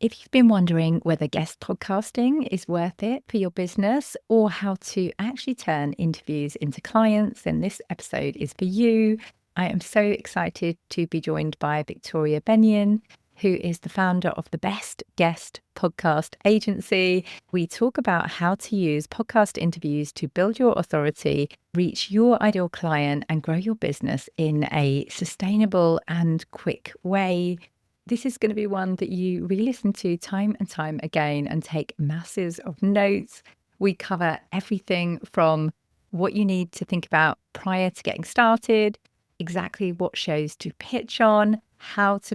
If you've been wondering whether guest podcasting is worth it for your business or how to actually turn interviews into clients, then this episode is for you. I am so excited to be joined by Victoria Benyon, who is the founder of the Best Guest Podcast Agency. We talk about how to use podcast interviews to build your authority, reach your ideal client, and grow your business in a sustainable and quick way. This is going to be one that you really listen to time and time again and take masses of notes. We cover everything from what you need to think about prior to getting started, exactly what shows to pitch on, how to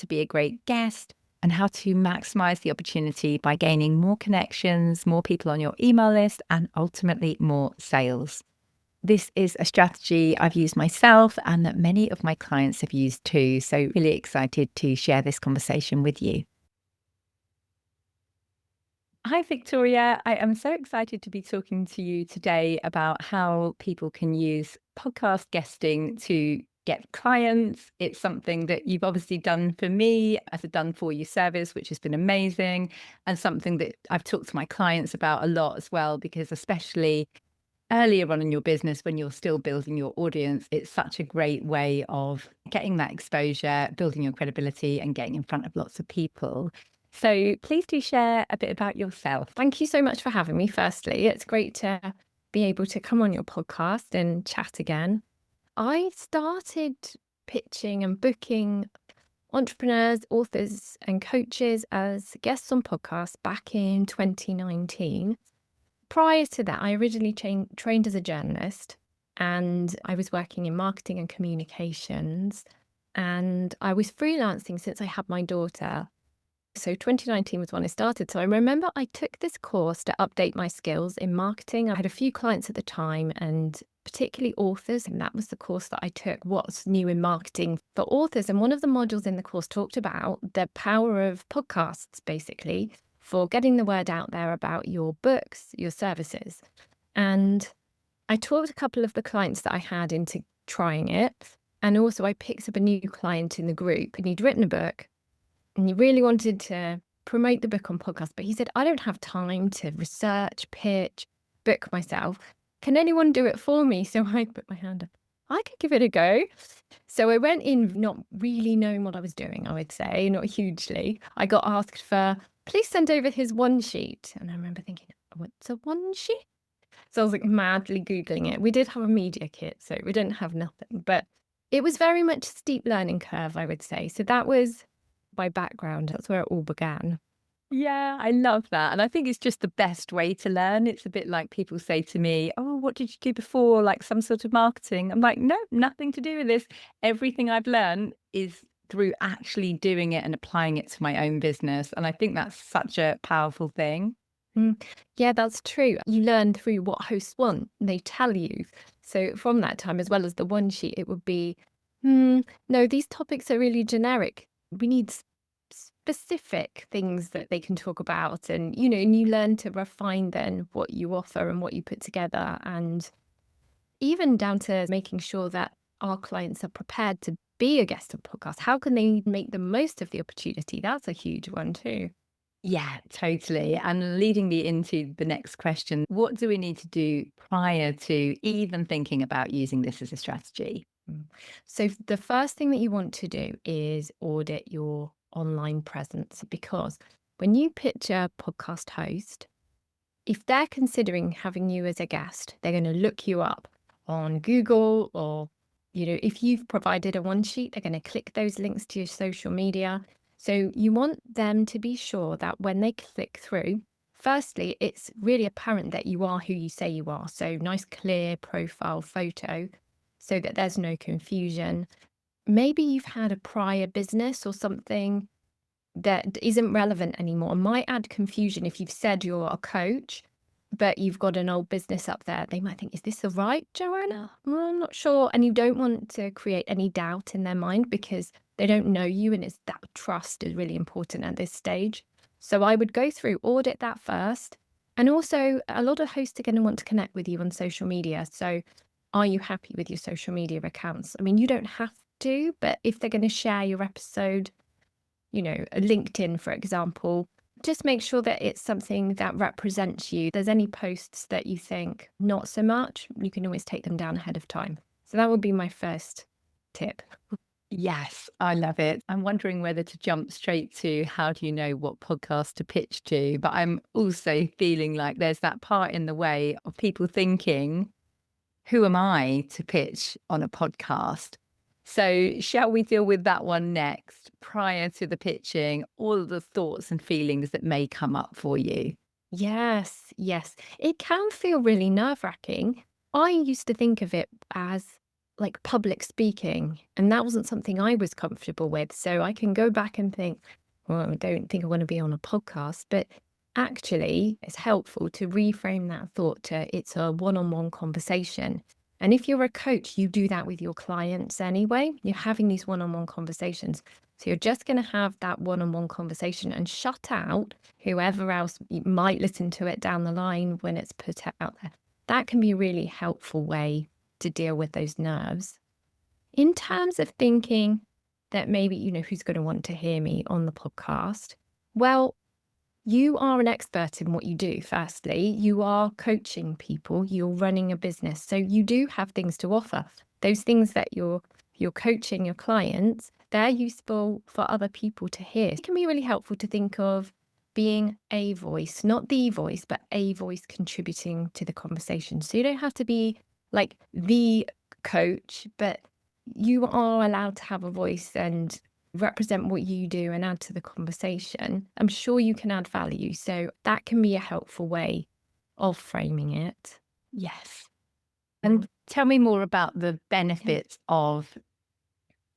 be a great guest, and how to maximize the opportunity by gaining more connections, more people on your email list, and ultimately more sales. This is a strategy I've used myself and that many of my clients have used too. So, really excited to share this conversation with you. Hi, Victoria. I am so excited to be talking to you today about how people can use podcast guesting to get clients. It's something that you've obviously done for me as a done for you service, which has been amazing, and something that I've talked to my clients about a lot as well, because especially earlier on in your business when you're still building your audience, it's such a great way of getting that exposure, building your credibility, and getting in front of lots of people. So please do share a bit about yourself. Thank you so much for having me, firstly. It's great to be able to come on your podcast and chat again. I started pitching and booking entrepreneurs, authors, and coaches as guests on podcasts back in 2019. Prior to that, I originally trained as a journalist, and I was working in marketing and communications, and I was freelancing since I had my daughter. So 2019 was when I started. So I remember I took this course to update my skills in marketing. I had a few clients at the time, and particularly authors, and that was the course that I took, What's New in Marketing for Authors. And one of the modules in the course talked about the power of podcasts, basically, for getting the word out there about your books, your services. And I talked a couple of the clients that I had into trying it. And also I picked up a new client in the group, and he'd written a book and he really wanted to promote the book on podcast, but he said, I don't have time to research, pitch, book myself. Can anyone do it for me? So I put my hand up. I could give it a go. So I went in not really knowing what I was doing, I would say, not hugely. I got asked for, please send over his one sheet. And I remember thinking, what's a one sheet? So I was like madly Googling it. We did have a media kit, so we didn't have nothing, but it was very much a steep learning curve, I would say. So that was my background. That's where it all began. Yeah, I love that. And I think it's just the best way to learn. It's a bit like people say to me, oh, what did you do before? Like some sort of marketing. I'm like, no, nothing to do with this. Everything I've learned is through actually doing it and applying it to my own business. And I think that's such a powerful thing. Yeah, that's true. You learn through what hosts want. They tell you. So from that time, as well as the one sheet, it would be, no, these topics are really generic. We need specific things that they can talk about. And you learn to refine then what you offer and what you put together. And even down to making sure that our clients are prepared to be a guest on podcast. How can they make the most of the opportunity? That's a huge one too. Yeah, totally. And leading me into the next question, what do we need to do prior to even thinking about using this as a strategy? Mm. So the first thing that you want to do is audit your online presence, because when you pitch a podcast host, if they're considering having you as a guest, they're going to look you up on Google, or if you've provided a one sheet, they're going to click those links to your social media. So you want them to be sure that when they click through, firstly, it's really apparent that you are who you say you are. So nice, clear profile photo so that there's no confusion. Maybe you've had a prior business or something that isn't relevant anymore. It might add confusion if you've said you're a coach, but you've got an old business up there. They might think, is this the right Joanna? Well, I'm not sure. And you don't want to create any doubt in their mind because they don't know you, and it's that trust is really important at this stage. So I would go through, audit that first. And also, a lot of hosts are going to want to connect with you on social media. So are you happy with your social media accounts? I mean, you don't have to, but if they're going to share your episode, a LinkedIn, for example, just make sure that it's something that represents you. If there's any posts that you think not so much, you can always take them down ahead of time. So that would be my first tip. Yes, I love it. I'm wondering whether to jump straight to how do you know what podcast to pitch to? But I'm also feeling like there's that part in the way of people thinking, who am I to pitch on a podcast? So, shall we deal with that one next prior to the pitching, all of the thoughts and feelings that may come up for you? Yes, yes. It can feel really nerve-wracking. I used to think of it as like public speaking, and that wasn't something I was comfortable with. So I can go back and think, well, I don't think I want to be on a podcast. But actually, it's helpful to reframe that thought to it's a one-on-one conversation. And if you're a coach, you do that with your clients anyway. You're having these one-on-one conversations. So you're just going to have that one-on-one conversation and shut out whoever else might listen to it down the line when it's put out there. That can be a really helpful way to deal with those nerves. In terms of thinking that maybe, who's going to want to hear me on the podcast? Well, you are an expert in what you do, firstly. You are coaching people, you're running a business. So you do have things to offer. Those things that you're coaching your clients, they're useful for other people to hear. It can be really helpful to think of being a voice, not the voice, but a voice contributing to the conversation. So you don't have to be like the coach, but you are allowed to have a voice and represent what you do and add to the conversation. I'm sure you can add value. So that can be a helpful way of framing it. Yes. And tell me more about the benefits of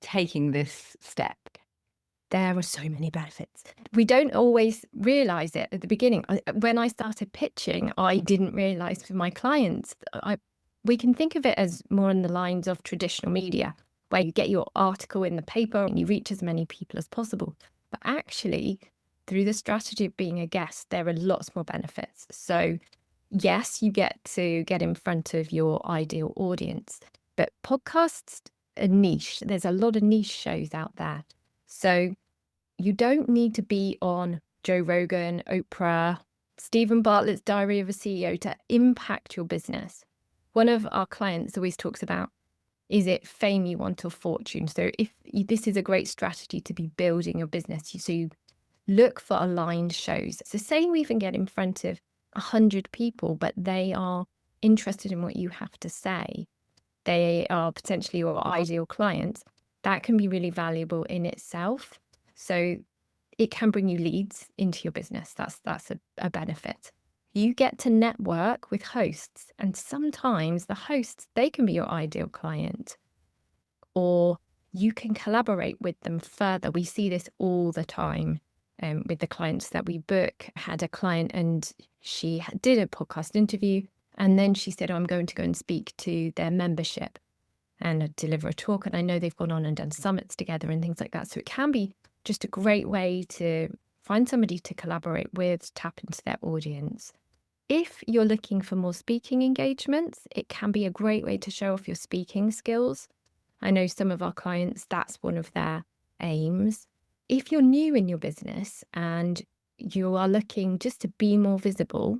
taking this step. There are so many benefits. We don't always realize it at the beginning. When I started pitching, I didn't realize for my clients, we can think of it as more in the lines of traditional media, where you get your article in the paper and you reach as many people as possible. But actually, through the strategy of being a guest, there are lots more benefits. So yes, you get to get in front of your ideal audience, but podcasts are niche. There's a lot of niche shows out there. So you don't need to be on Joe Rogan, Oprah, Stephen Bartlett's Diary of a CEO to impact your business. One of our clients always talks about, is it fame you want or fortune? So if this is a great strategy to be building your business, so you look for aligned shows. So say we even get in front of 100 people, but they are interested in what you have to say. They are potentially your ideal clients. That can be really valuable in itself. So it can bring you leads into your business. That's a benefit. You get to network with hosts, and sometimes the hosts, they can be your ideal client, or you can collaborate with them further. We see this all the time with the clients that we book. I had a client and she did a podcast interview, and then she said, I'm going to go and speak to their membership and deliver a talk. And I know they've gone on and done summits together and things like that. So it can be just a great way to find somebody to collaborate with, tap into their audience. If you're looking for more speaking engagements, it can be a great way to show off your speaking skills. I know some of our clients, that's one of their aims. If you're new in your business and you are looking just to be more visible,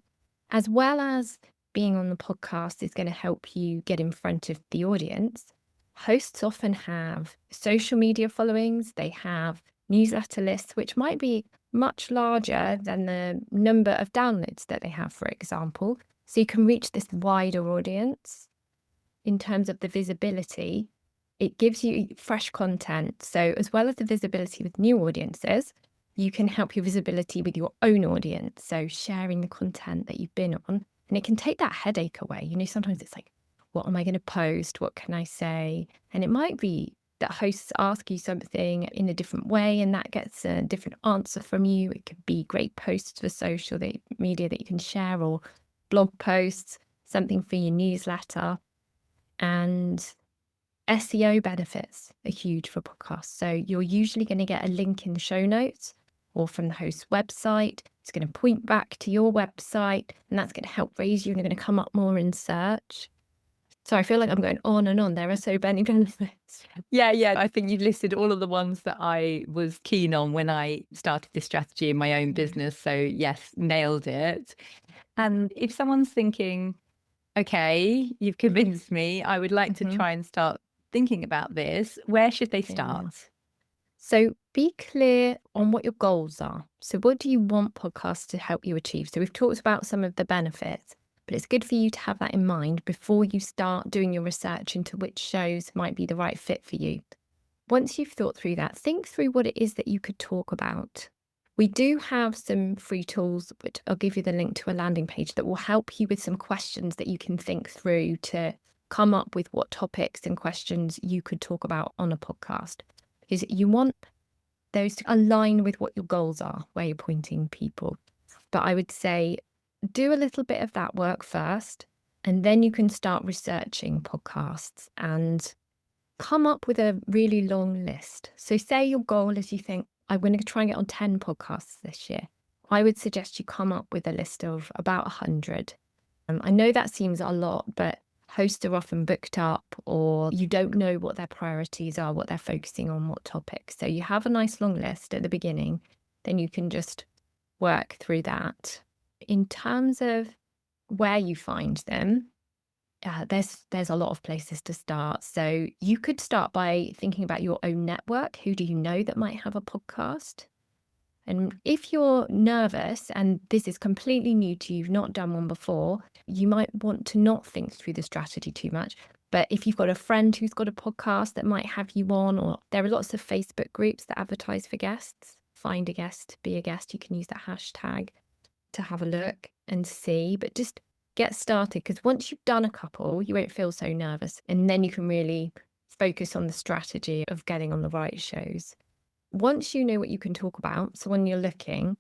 as well as being on the podcast is going to help you get in front of the audience, hosts often have social media followings. They have newsletter lists, which might be much larger than the number of downloads that they have, for example. So you can reach this wider audience. In terms of the visibility, it gives you fresh content. So as well as the visibility with new audiences, you can help your visibility with your own audience. So sharing the content that you've been on, and it can take that headache away. Sometimes it's like, what am I going to post? What can I say? And it might be that hosts ask you something in a different way and that gets a different answer from you. It could be great posts for social media that you can share, or blog posts, something for your newsletter. And SEO benefits are huge for podcasts. So you're usually going to get a link in the show notes or from the host's website. It's going to point back to your website, and that's going to help raise you and you're going to come up more in search. Sorry, I feel like I'm going on and on. There are so many benefits. Yeah. I think you've listed all of the ones that I was keen on when I started this strategy in my own business. So yes, nailed it. And if someone's thinking, okay, you've convinced me, I would like to Mhm. try and start thinking about this, where should they Yeah. start? So be clear on what your goals are. So, what do you want podcasts to help you achieve? So, we've talked about some of the benefits, but it's good for you to have that in mind before you start doing your research into which shows might be the right fit for you. Once you've thought through that, think through what it is that you could talk about. We do have some free tools, which I'll give you the link to a landing page that will help you with some questions that you can think through to come up with what topics and questions you could talk about on a podcast. Because you want those to align with what your goals are, where you're pointing people. But I would say do a little bit of that work first, and then you can start researching podcasts and come up with a really long list. So, say your goal is you think, I'm going to try and get on 10 podcasts this year. I would suggest you come up with a list of about 100. I know that seems a lot, but hosts are often booked up or you don't know what their priorities are, what they're focusing on, what topics. So, you have a nice long list at the beginning, then you can just work through that. In terms of where you find them, there's a lot of places to start. So you could start by thinking about your own network. Who do you know that might have a podcast? And if you're nervous and this is completely new to you, you've not done one before, you might want to not think through the strategy too much. But if you've got a friend who's got a podcast that might have you on, or there are lots of Facebook groups that advertise for guests, find a guest, be a guest, you can use that hashtag to have a look and see. But just get started, because once you've done a couple, you won't feel so nervous. And then you can really focus on the strategy of getting on the right shows. Once you know what you can talk about, so when you're looking,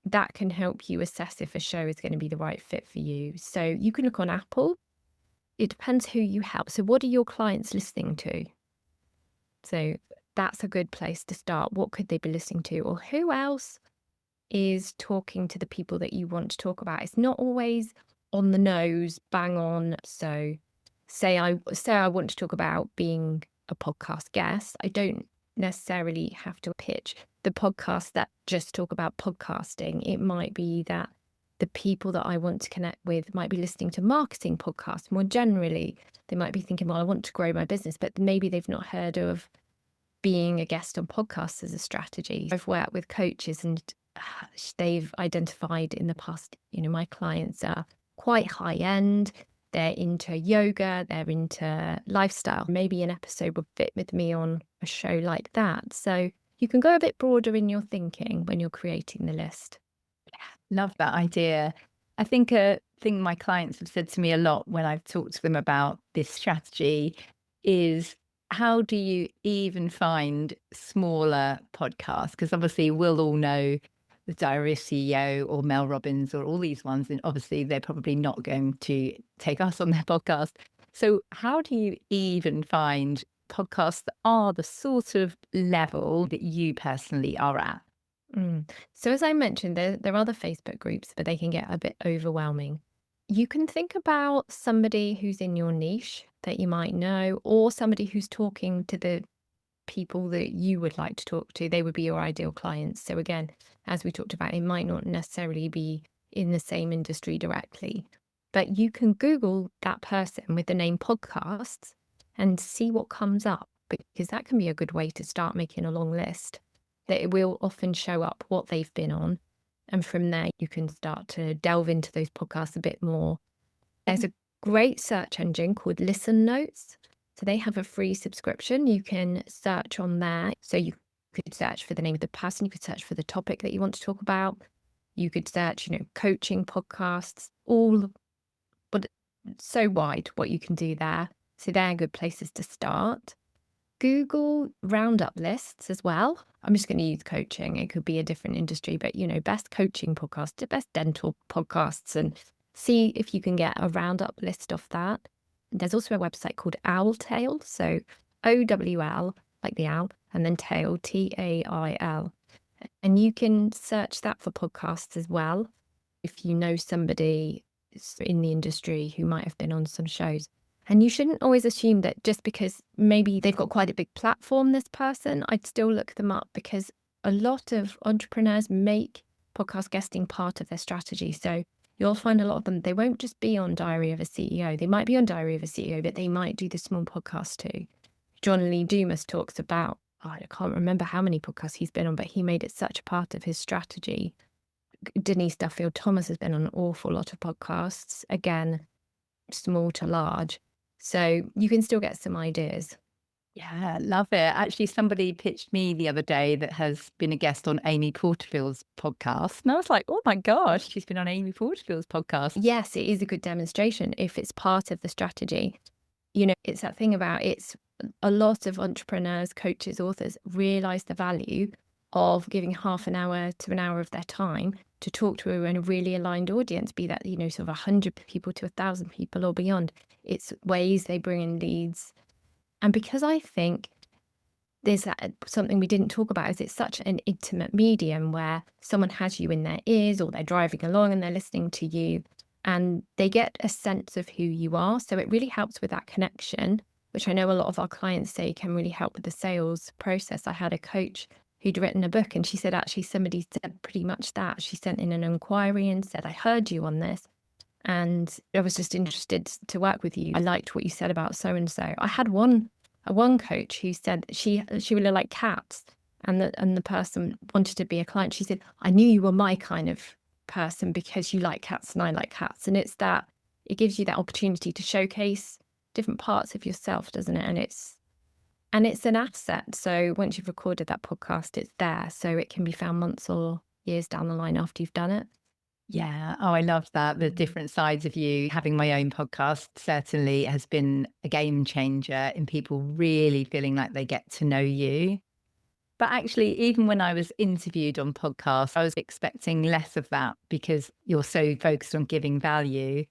that can help you assess if a show is going to be the right fit for you. So you can look on Apple. It depends who you help. So, what are your clients listening to? So, that's a good place to start. What could they be listening to? Or who else is talking to the people that you want to talk about? It's not always on the nose, bang on. So, say I want to talk about being a podcast guest. I don't necessarily have to pitch the podcast that just talk about podcasting. It might be that the people that I want to connect with might be listening to marketing podcasts more generally. They might be thinking, well, I want to grow my business, but maybe they've not heard of being a guest on podcasts as a strategy. I've worked with coaches and they've identified in the past, my clients are quite high end. They're into yoga, they're into lifestyle. Maybe an episode would fit with me on a show like that. So you can go a bit broader in your thinking when you're creating the list. Love that idea. I think a thing my clients have said to me a lot when I've talked to them about this strategy is, how do you even find smaller podcasts? Because obviously we'll all know the Diary of CEO or Mel Robbins or all these ones, and obviously they're probably not going to take us on their podcast. So how do you even find podcasts that are the sort of level that you personally are at? So as I mentioned, there are other Facebook groups, but they can get a bit overwhelming. You can think about somebody who's in your niche that you might know, or somebody who's talking to the people that you would like to talk to. They would be your ideal clients. So again, as we talked about, it might not necessarily be in the same industry directly, but you can Google that person with the name podcasts and see what comes up, because that can be a good way to start making a long list. That it will often show up what they've been on. And from there, you can start to delve into those podcasts a bit more. There's a great search engine called Listen Notes. So they have a free subscription. You can search on there. So you could search for the name of the person, you could search for the topic that you want to talk about. You could search, coaching podcasts, all, but so wide what you can do there. So they're good places to start. Google roundup lists as well. I'm just going to use coaching. It could be a different industry, but best coaching podcasts, the best dental podcasts, and see if you can get a roundup list of that. There's also a website called Owltail. So OWL, like the owl, and then tail, TAIL. And you can search that for podcasts as well. If you know somebody in the industry who might have been on some shows. And you shouldn't always assume that just because maybe they've got quite a big platform, this person, I'd still look them up, because a lot of entrepreneurs make podcast guesting part of their strategy. So you'll find a lot of them, they won't just be on Diary of a CEO. They might be on Diary of a CEO, but they might do the small podcast too. John Lee Dumas talks about, I can't remember how many podcasts he's been on, but he made it such a part of his strategy. Denise Duffield Thomas has been on an awful lot of podcasts, again, small to large. So you can still get some ideas. Yeah, love it. Actually, somebody pitched me the other day that has been a guest on Amy Porterfield's podcast. And I was like, oh my gosh, she's been on Amy Porterfield's podcast. Yes, it is a good demonstration if it's part of the strategy. It's that thing about, it's a lot of entrepreneurs, coaches, authors realize the value of giving half an hour to an hour of their time to talk to a really aligned audience, be that, sort of 100 people to 1,000 people or beyond. It's ways they bring in leads. And because I think there's something we didn't talk about, is it's such an intimate medium where someone has you in their ears, or they're driving along and they're listening to you, and they get a sense of who you are. So it really helps with that connection, which I know a lot of our clients say can really help with the sales process. I had a coach who'd written a book, and she said, actually, somebody said pretty much that. She sent in an inquiry and said, I heard you on this, and I was just interested to work with you. I liked what you said about so and so. I had one coach who said she really liked cats, and the person wanted to be a client. She said, I knew you were my kind of person because you like cats and I like cats. And it's that, it gives you that opportunity to showcase different parts of yourself, doesn't it? And it's an asset. So once you've recorded that podcast, it's there, so it can be found months or years down the line after you've done it. Yeah. Oh, I love that. The different sides of you. Having my own podcast certainly has been a game changer in people really feeling like they get to know you. But actually, even when I was interviewed on podcasts, I was expecting less of that because you're so focused on giving value.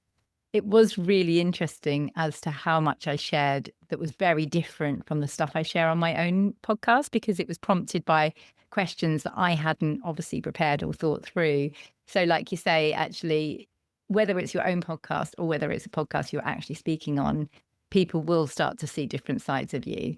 It was really interesting as to how much I shared that was very different from the stuff I share on my own podcast, because it was prompted by questions that I hadn't obviously prepared or thought through. So like you say, actually, whether it's your own podcast or whether it's a podcast you're actually speaking on, people will start to see different sides of you.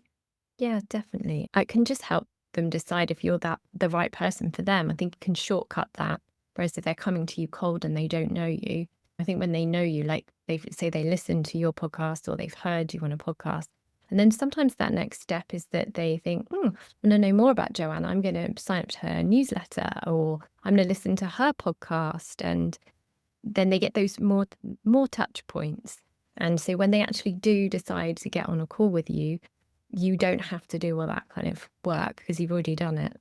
Yeah, definitely. It can just help them decide if you're the right person for them. I think it can shortcut that. Whereas if they're coming to you cold and they don't know you, I think when they know you, like they say they listen to your podcast or they've heard you on a podcast, and then sometimes that next step is that they think, I want to know more about Joanna. I'm going to sign up to her newsletter, or I'm going to listen to her podcast. And then they get those more touch points. And so when they actually do decide to get on a call with you, you don't have to do all that kind of work because you've already done it.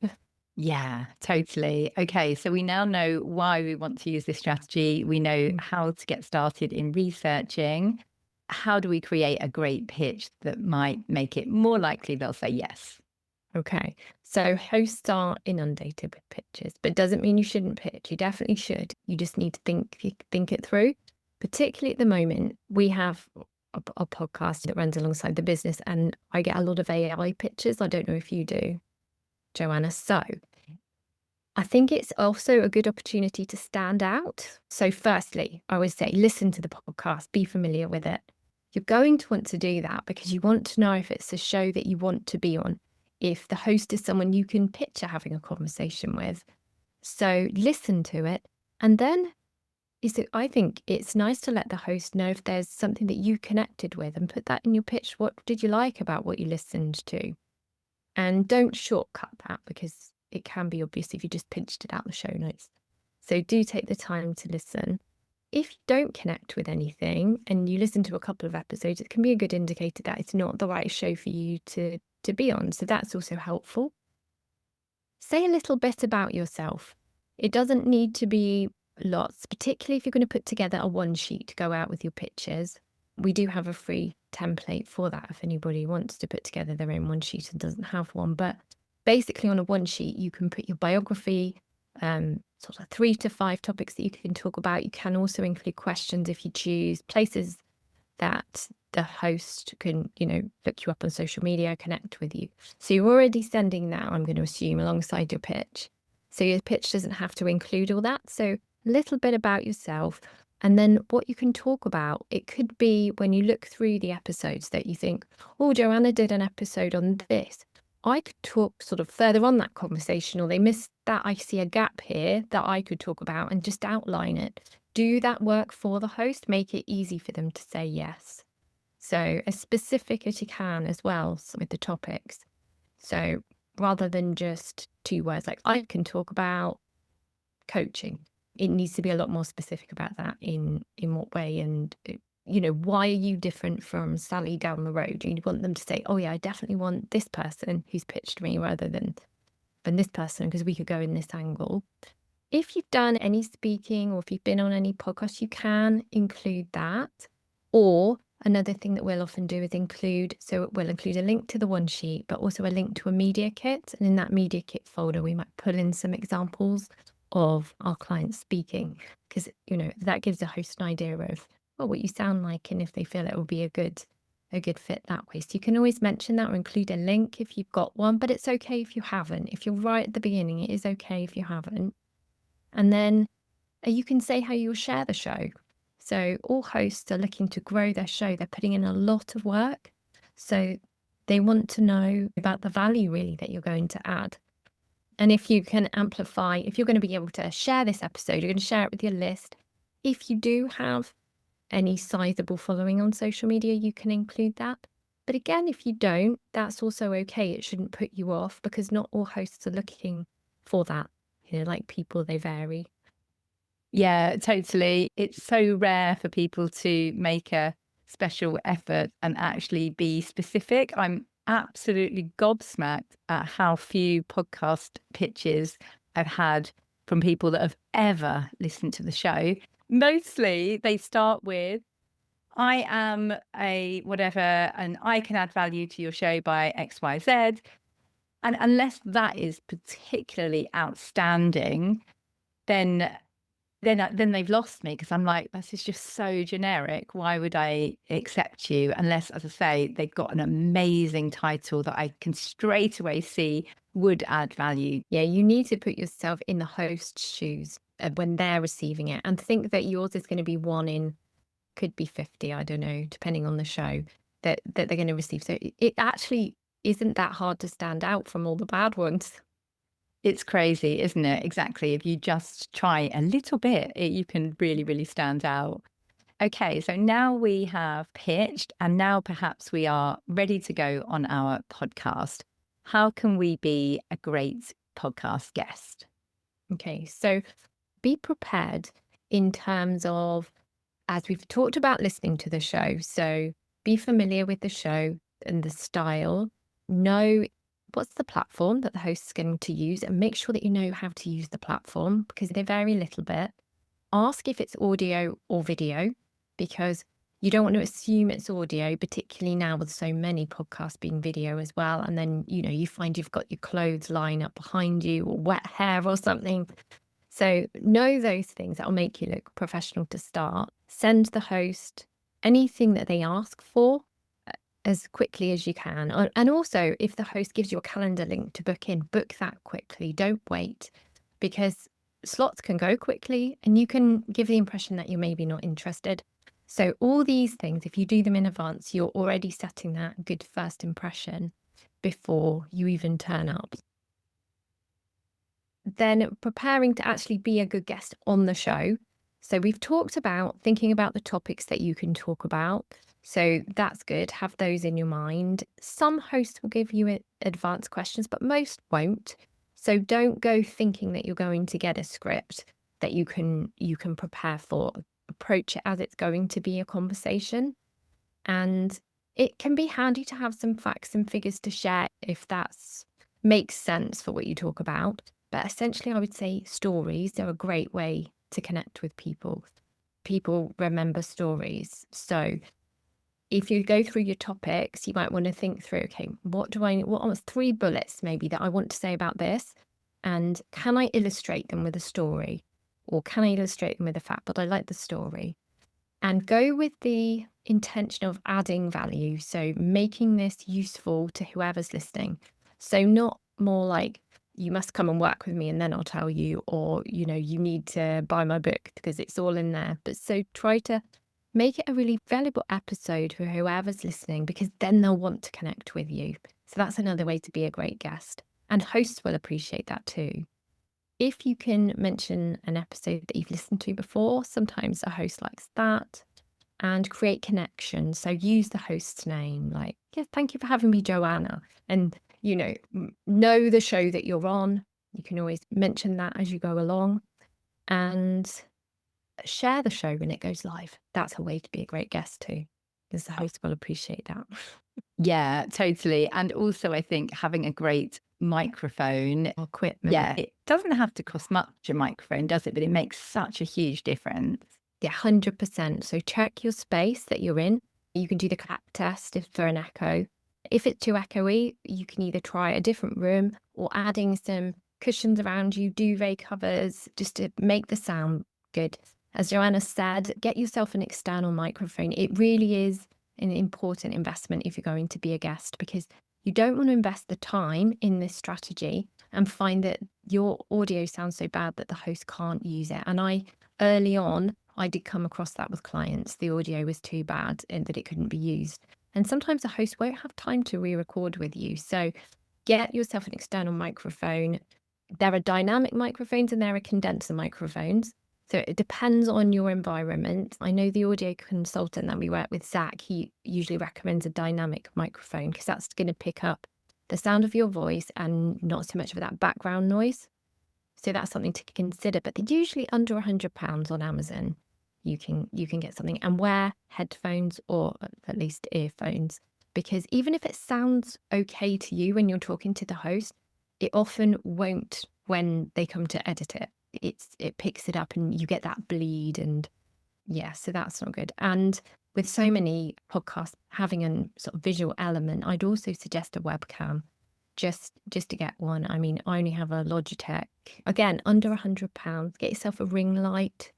Yeah, totally. Okay, so we now know why we want to use this strategy. We know how to get started in researching. How do we create a great pitch that might make it more likely they'll say yes? Okay, so hosts are inundated with pitches, but doesn't mean you shouldn't pitch. You definitely should. You just need to think it through. Particularly at the moment, we have a podcast that runs alongside the business, and I get a lot of AI pitches. I don't know if you do, Joanna. So I think it's also a good opportunity to stand out. So firstly, I would say listen to the podcast, be familiar with it. You're going to want to do that because you want to know if it's a show that you want to be on, if the host is someone you can picture having a conversation with. So listen to it. And then I think it's nice to let the host know if there's something that you connected with, and put that in your pitch. What did you like about what you listened to? And don't shortcut that, because it can be obvious if you just pinched it out the show notes. So do take the time to listen. If you don't connect with anything and you listen to a couple of episodes, it can be a good indicator that it's not the right show for you to be on. So that's also helpful. Say a little bit about yourself. It doesn't need to be lots, particularly if you're going to put together a one sheet to go out with your pitches. We do have a free template for that if anybody wants to put together their own one sheet and doesn't have one. But basically on a one sheet, you can put your biography, sort of 3 to 5 topics that you can talk about. You can also include questions if you choose, places that the host can, look you up on social media, connect with you. So you're already sending that, I'm going to assume, alongside your pitch. So your pitch doesn't have to include all that. So a little bit about yourself. And then what you can talk about, it could be when you look through the episodes that you think, oh, Joanna did an episode on this. I could talk sort of further on that conversation, or they missed that. I see a gap here that I could talk about and just outline it. Do that work for the host, make it easy for them to say yes. So as specific as you can as well with the topics. So rather than just 2 words, like I can talk about coaching, it needs to be a lot more specific about that in what way, and why are you different from Sally down the road? You want them to say, oh yeah, I definitely want this person who's pitched me rather than this person, because we could go in this angle. If you've done any speaking or if you've been on any podcasts, you can include that. Or another thing that we'll often do is we'll include a link to the one sheet, but also a link to a media kit. And in that media kit folder, we might pull in some examples of our clients speaking, because, that gives the host an idea of what you sound like, and if they feel it will be a good fit that way. So you can always mention that or include a link if you've got one, but it's okay if you haven't. If you're right at the beginning, it is okay if you haven't. And then you can say how you'll share the show. So all hosts are looking to grow their show. They're putting in a lot of work. So they want to know about the value really that you're going to add. And if you can amplify, if you're going to be able to share this episode, you're going to share it with your list. If you do have any sizable following on social media, you can include that. But again, if you don't, that's also okay. It shouldn't put you off, because not all hosts are looking for that. Like people, they vary. Yeah, totally. It's so rare for people to make a special effort and actually be specific. I'm absolutely gobsmacked at how few podcast pitches I've had from people that have ever listened to the show. Mostly they start with, I am a whatever, and I can add value to your show by XYZ. And unless that is particularly outstanding, then then they've lost me, because I'm like, this is just so generic. Why would I accept you? Unless, as I say, they've got an amazing title that I can straight away see would add value. Yeah, you need to put yourself in the host's shoes when they're receiving it, and think that yours is going to be one in, could be 50, I don't know, depending on the show that they're going to receive. So it actually isn't that hard to stand out from all the bad ones. It's crazy, isn't it? Exactly. If you just try a little bit, you can really, really stand out. Okay, so now we have pitched, and now perhaps we are ready to go on our podcast. How can we be a great podcast guest? Okay, so be prepared in terms of, as we've talked about, listening to the show. So be familiar with the show and the style. Know what's the platform that the host is going to use, and make sure that you know how to use the platform, because they vary a little bit. Ask if it's audio or video, because you don't want to assume it's audio, particularly now with so many podcasts being video as well. And then, you find you've got your clothes lying up behind you, or wet hair or something. So know those things that will make you look professional to start. Send the host anything that they ask for as quickly as you can. And also, if the host gives you a calendar link to book that quickly. Don't wait, because slots can go quickly and you can give the impression that you're maybe not interested. So all these things, if you do them in advance, you're already setting that good first impression before you even turn up. Then preparing to actually be a good guest on the show. So we've talked about thinking about the topics that you can talk about. So that's good. Have those in your mind. Some hosts will give you advanced questions, but most won't. So don't go thinking that you're going to get a script that you can prepare for. Approach it as it's going to be a conversation. And it can be handy to have some facts and figures to share if that makes sense for what you talk about. But essentially, I would say stories are a great way to connect with people. People remember stories. So if you go through your topics, you might want to think through, okay, what are 3 bullets maybe that I want to say about this? And can I illustrate them with a story? Or can I illustrate them with a fact? But I like the story. And go with the intention of adding value. So making this useful to whoever's listening. So not more like, you must come and work with me and then I'll tell you, or, you need to buy my book because it's all in there. But so try to make it a really valuable episode for whoever's listening, because then they'll want to connect with you. So that's another way to be a great guest. And hosts will appreciate that too. If you can mention an episode that you've listened to before, sometimes a host likes that, and create connections. So use the host's name, like, yeah, thank you for having me, Joanna. And, know the show that you're on. You can always mention that as you go along, and share the show when it goes live. That's a way to be a great guest too, because the host will appreciate that. Yeah, totally. And also, I think having a great microphone, Equipment. yeah, it doesn't have to cost much a microphone, does it? But it makes such a huge difference. Yeah, 100%. So check your space that you're in. You can do the clap test for an echo. If it's too echoey, you can either try a different room or adding some cushions around you, duvet covers, just to make the sound good. As Joanna said, get yourself an external microphone. It really is an important investment if you're going to be a guest, because you don't want to invest the time in this strategy and find that your audio sounds so bad that the host can't use it. And early on, I did come across that with clients. The audio was too bad and that it couldn't be used. And sometimes a host won't have time to re-record with you. So get yourself an external microphone. There are dynamic microphones and there are condenser microphones. So it depends on your environment. I know the audio consultant that we work with, Zach, he usually recommends a dynamic microphone because that's going to pick up the sound of your voice and not so much of that background noise. So that's something to consider. But they're usually under £100 on Amazon. You can get something, and wear headphones or at least earphones, because even if it sounds okay to you when you're talking to the host, it often won't when they come to edit it. It picks it up and you get that bleed, and yeah, so that's not good. And with so many podcasts having a sort of visual element, I'd also suggest a webcam just to get one. I mean, I only have a Logitech. Again, under £100. Get yourself a ring light,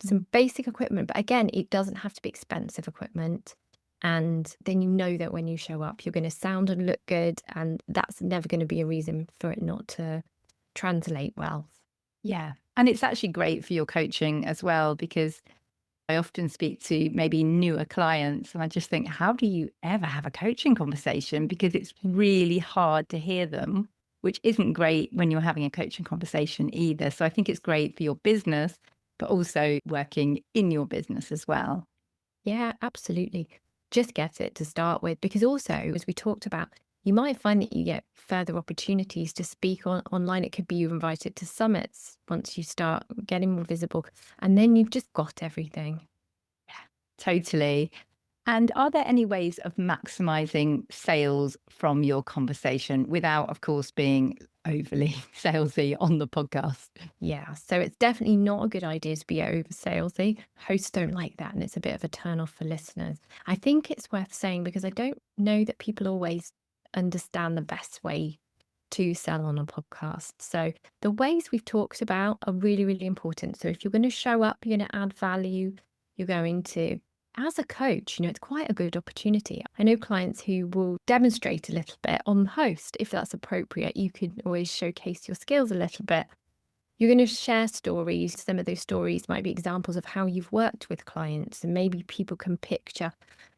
some basic equipment. But again, it doesn't have to be expensive equipment. And then you know that when you show up, you're going to sound and look good. And that's never going to be a reason for it not to translate well. Yeah. And it's actually great for your coaching as well, because I often speak to maybe newer clients and I just think, how do you ever have a coaching conversation? Because it's really hard to hear them, which isn't great when you're having a coaching conversation either. So I think it's great for your business, but also working in your business as well. Yeah, absolutely. Just get it to start with, because also, as we talked about, you might find that you get further opportunities to speak online. It could be you're invited to summits once you start getting more visible, and then you've just got everything. Totally. And are there any ways of maximizing sales from your conversation without, of course, being overly salesy on the podcast? Yeah, so it's definitely not a good idea to be over salesy. Hosts don't like that, and it's a bit of a turn off for listeners. I think it's worth saying, because I don't know that people always understand the best way to sell on a podcast. So the ways we've talked about are really, really important. So if you're going to show up, you're going to add value, you're going to, as a coach, it's quite a good opportunity. I know clients who will demonstrate a little bit on the host. If that's appropriate, you could always showcase your skills a little bit. You're going to share stories. Some of those stories might be examples of how you've worked with clients, and maybe people can picture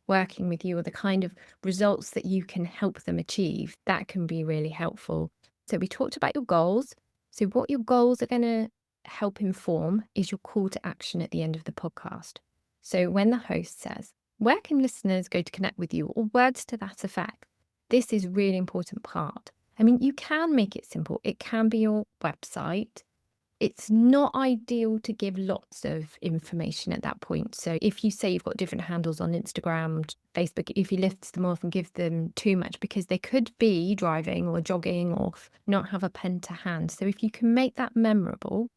working with you or the kind of results that you can help them achieve. That can be really helpful. So we talked about your goals. So what your goals are going to help inform is your call to action at the end of the podcast. So when the host says, where can listeners go to connect with you, or words to that effect, this is a really important part. I mean, you can make it simple. It can be your website. It's not ideal to give lots of information at that point. So if you say you've got different handles on Instagram, Facebook, if you list them off and give them too much, because they could be driving or jogging or not have a pen to hand. So if you can make that memorable,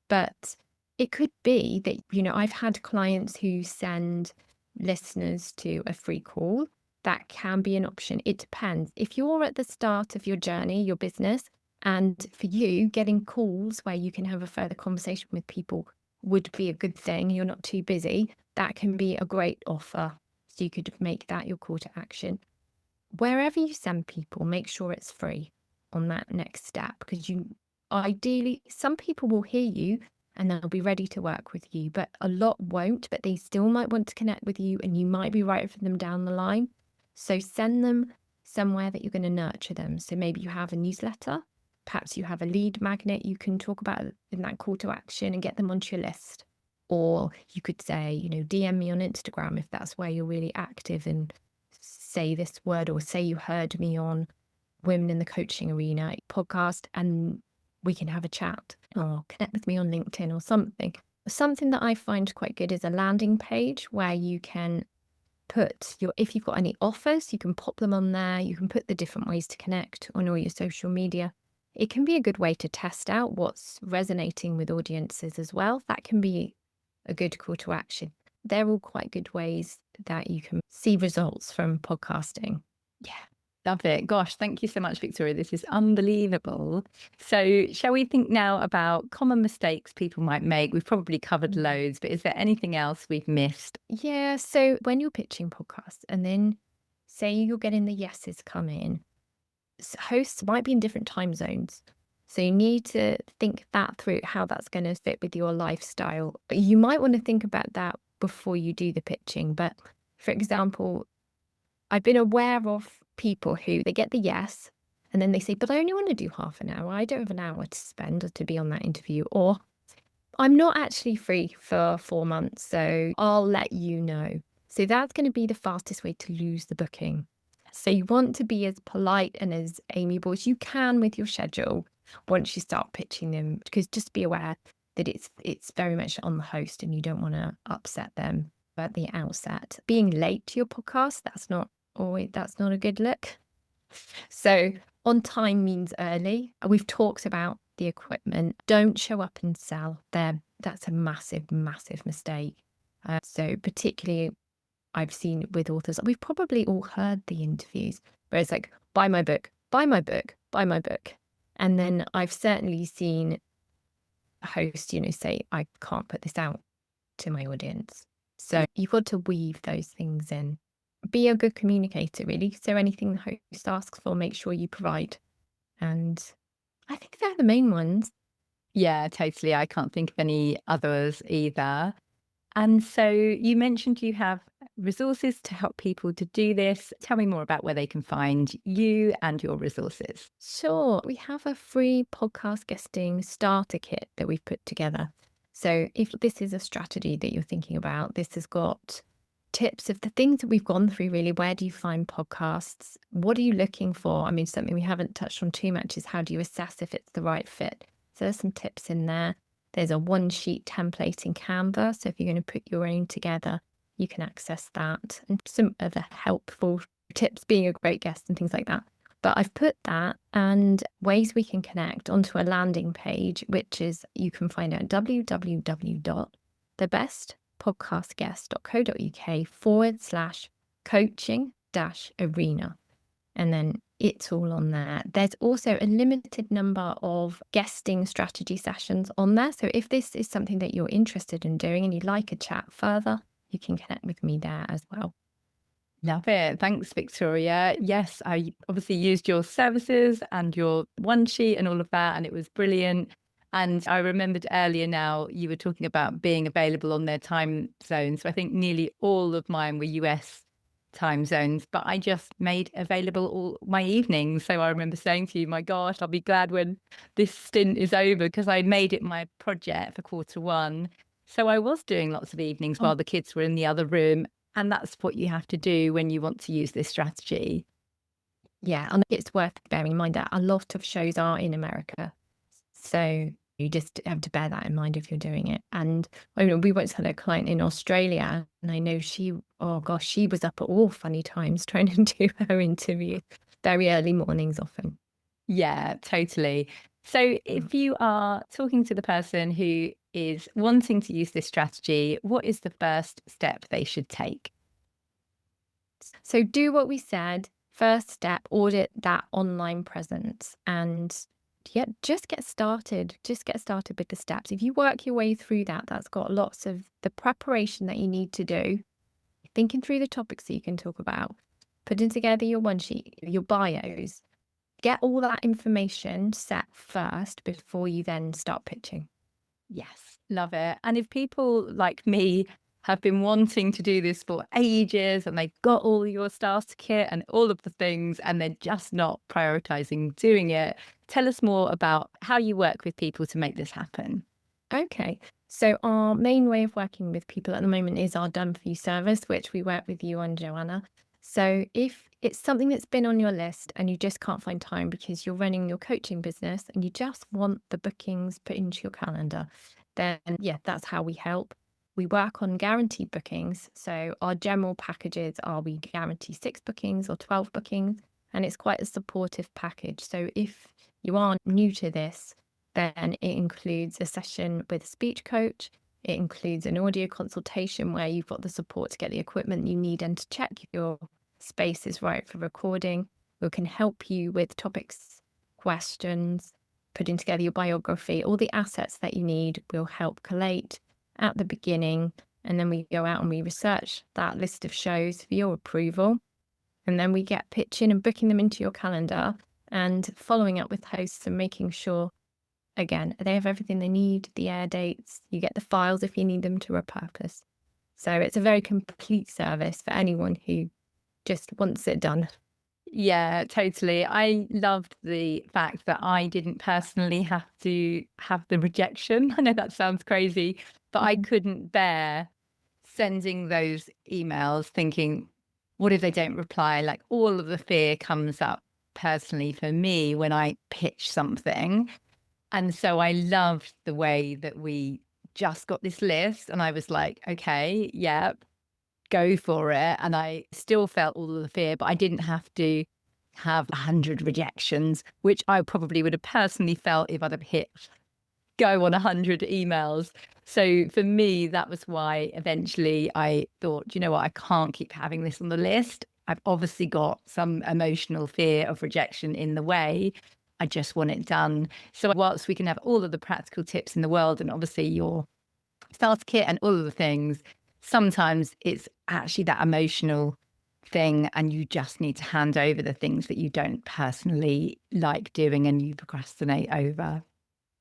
but it could be that, I've had clients who send listeners to a free call. That can be an option. It depends. If you're at the start of your journey, your business, and for you, getting calls where you can have a further conversation with people would be a good thing. You're not too busy. That can be a great offer. So you could make that your call to action. Wherever you send people, make sure it's free. on that next step, because you ideally, some people will hear you and they'll be ready to work with you, but a lot won't, but they still might want to connect with you and you might be right for them down the line. So send them somewhere that you're going to nurture them. So maybe you have a newsletter, perhaps you have a lead magnet you can talk about in that call to action and get them onto your list. Or you could say, DM me on Instagram if that's where you're really active, and say this word, or say you heard me on Women in the Coaching Arena podcast and we can have a chat, or connect with me on LinkedIn or something. Something that I find quite good is a landing page where you can put if you've got any offers, you can pop them on there. You can put the different ways to connect on all your social media. It can be a good way to test out what's resonating with audiences as well. That can be a good call to action. They're all quite good ways that you can see results from podcasting. Yeah. Love it. Gosh, thank you so much, Victoria. This is unbelievable. So shall we think now about common mistakes people might make? We've probably covered loads, but is there anything else we've missed? Yeah. So when you're pitching podcasts and then say you're getting the yeses come in, hosts might be in different time zones. So you need to think that through, how that's going to fit with your lifestyle. You might want to think about that before you do the pitching. But for example, I've been aware of people who they get the yes and then they say, but I only want to do half an hour. I don't have an hour to spend or to be on that interview. Or I'm not actually free for 4 months, so I'll let you know. So that's going to be the fastest way to lose the booking. So you want to be as polite and as amiable as you can with your schedule once you start pitching them, because just be aware that it's very much on the host and you don't want to upset them at the outset. Being late to your podcast, that's not a good look. So on time means early. We've talked about the equipment. Don't show up and sell there. That's a massive, massive mistake. So particularly I've seen with authors, we've probably all heard the interviews where it's like, buy my book, buy my book, buy my book. And then I've certainly seen a host, say, I can't put this out to my audience. So you've got to weave those things in. Be a good communicator, really. So anything the host asks for, make sure you provide. And I think they're the main ones. Yeah, totally. I can't think of any others either. And so you mentioned you have resources to help people to do this. Tell me more about where they can find you and your resources. Sure. We have a free podcast guesting starter kit that we've put together. So if this is a strategy that you're thinking about, this has got tips of the things that we've gone through, really. Where do you find podcasts? What are you looking for? I mean, something we haven't touched on too much is how do you assess if it's the right fit? So there's some tips in there. There's a one-sheet template in Canva. So if you're going to put your own together, you can access that. And some other helpful tips, being a great guest and things like that. But I've put that and ways we can connect onto a landing page, which is you can find out www.thebestpodcastguest.co.uk/coaching-arena. And then it's all on there. There's also a limited number of guesting strategy sessions on there. So if this is something that you're interested in doing and you'd like a chat further, you can connect with me there as well. Love it. Thanks, Victoria. Yes, I obviously used your services and your one sheet and all of that, and it was brilliant. And I remembered earlier now you were talking about being available on their time zones. So I think nearly all of mine were US time zones, but I just made available all my evenings. So I remember saying to you, my gosh, I'll be glad when this stint is over, because I made it my project for Q1. So I was doing lots of evenings while the kids were in the other room. And that's what you have to do when you want to use this strategy. Yeah, and it's worth bearing in mind that a lot of shows are in America. So you just have to bear that in mind if you're doing it. And we once had a client in Australia, and I know she was up at all funny times trying to do her interview, very early mornings often. Yeah, totally. So if you are talking to the person who is wanting to use this strategy, what is the first step they should take? So do what we said. First step, audit that online presence, and just get started. Just get started with the steps. If you work your way through that, that's got lots of the preparation that you need to do, thinking through the topics that you can talk about, putting together your one sheet, your bios, get all that information set first before you then start pitching. Yes, love it. And if people like me have been wanting to do this for ages and they've got all your starter kit and all of the things and they're just not prioritizing doing it, tell us more about how you work with people to make this happen. Okay. So our main way of working with people at the moment is our Done For You service, which we work with you on, Joanna. So if it's something that's been on your list and you just can't find time because you're running your coaching business and you just want the bookings put into your calendar, then yeah, that's how we help. We work on guaranteed bookings. So our general packages are we guarantee 6 bookings or 12 bookings, and it's quite a supportive package. So if you are new to this, then it includes a session with a speech coach. It includes an audio consultation where you've got the support to get the equipment you need and to check if your space is right for recording. We can help you with topics, questions, putting together your biography, all the assets that you need. We'll help collate at the beginning, and then we go out and we research that list of shows for your approval. And then we get pitching and booking them into your calendar and following up with hosts and making sure, again, they have everything they need, the air dates, you get the files if you need them to repurpose. So it's a very complete service for anyone who just wants it done. Yeah, totally. I loved the fact that I didn't personally have to have the rejection. I know that sounds crazy, but I couldn't bear sending those emails thinking, what if they don't reply? Like all of the fear comes up personally for me when I pitch something. And so I loved the way that we just got this list and I was like, okay, yeah, go for it. And I still felt all of the fear, but I didn't have to have 100 rejections, which I probably would have personally felt if I'd have hit go on 100 emails. So for me, that was why eventually I thought, you know what, I can't keep having this on the list. I've obviously got some emotional fear of rejection in the way. I just want it done. So whilst we can have all of the practical tips in the world and obviously your starter kit and all of the things, sometimes it's actually that emotional thing and you just need to hand over the things that you don't personally like doing and you procrastinate over.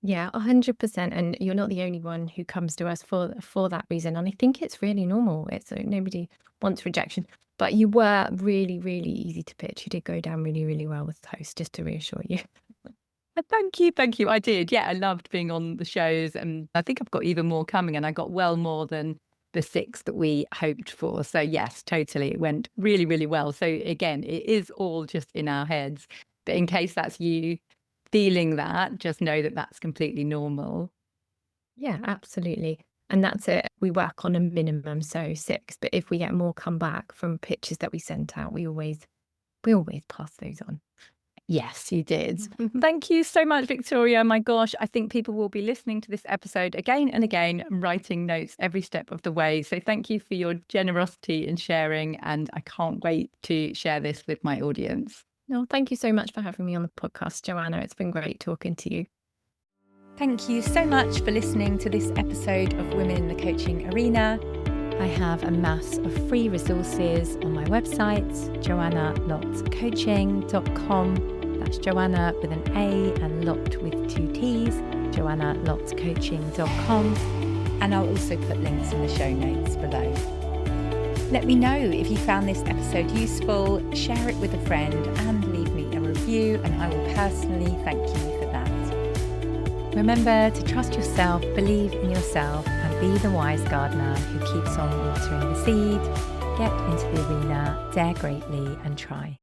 Yeah, 100%. And you're not the only one who comes to us for that reason. And I think it's really normal. It's nobody wants rejection. But you were really, really easy to pitch. You did go down really, really well with the host, just to reassure you. Thank you. Thank you. I did. Yeah, I loved being on the shows and I think I've got even more coming and I got well more than the 6 that we hoped for. So yes, totally. It went really, really well. So again, it is all just in our heads. But in case that's you feeling that, just know that that's completely normal. Yeah, absolutely. And that's it. We work on a minimum, so 6. But if we get more come back from pitches that we sent out, we always pass those on. Yes, you did. Thank you so much, Victoria. My gosh, I think people will be listening to this episode again and again, writing notes every step of the way. So thank you for your generosity in sharing. And I can't wait to share this with my audience. No, thank you so much for having me on the podcast, Joanna. It's been great talking to you. Thank you so much for listening to this episode of Women in the Coaching Arena. I have a mass of free resources on my website, joannalotcoaching.com. That's Joanna with an A and Lot with 2 T's, joannalotcoaching.com. And I'll also put links in the show notes below. Let me know if you found this episode useful, share it with a friend and leave me a review and I will personally thank you for that. Remember to trust yourself, believe in yourself and be the wise gardener who keeps on watering the seed. Get into the arena, dare greatly and try.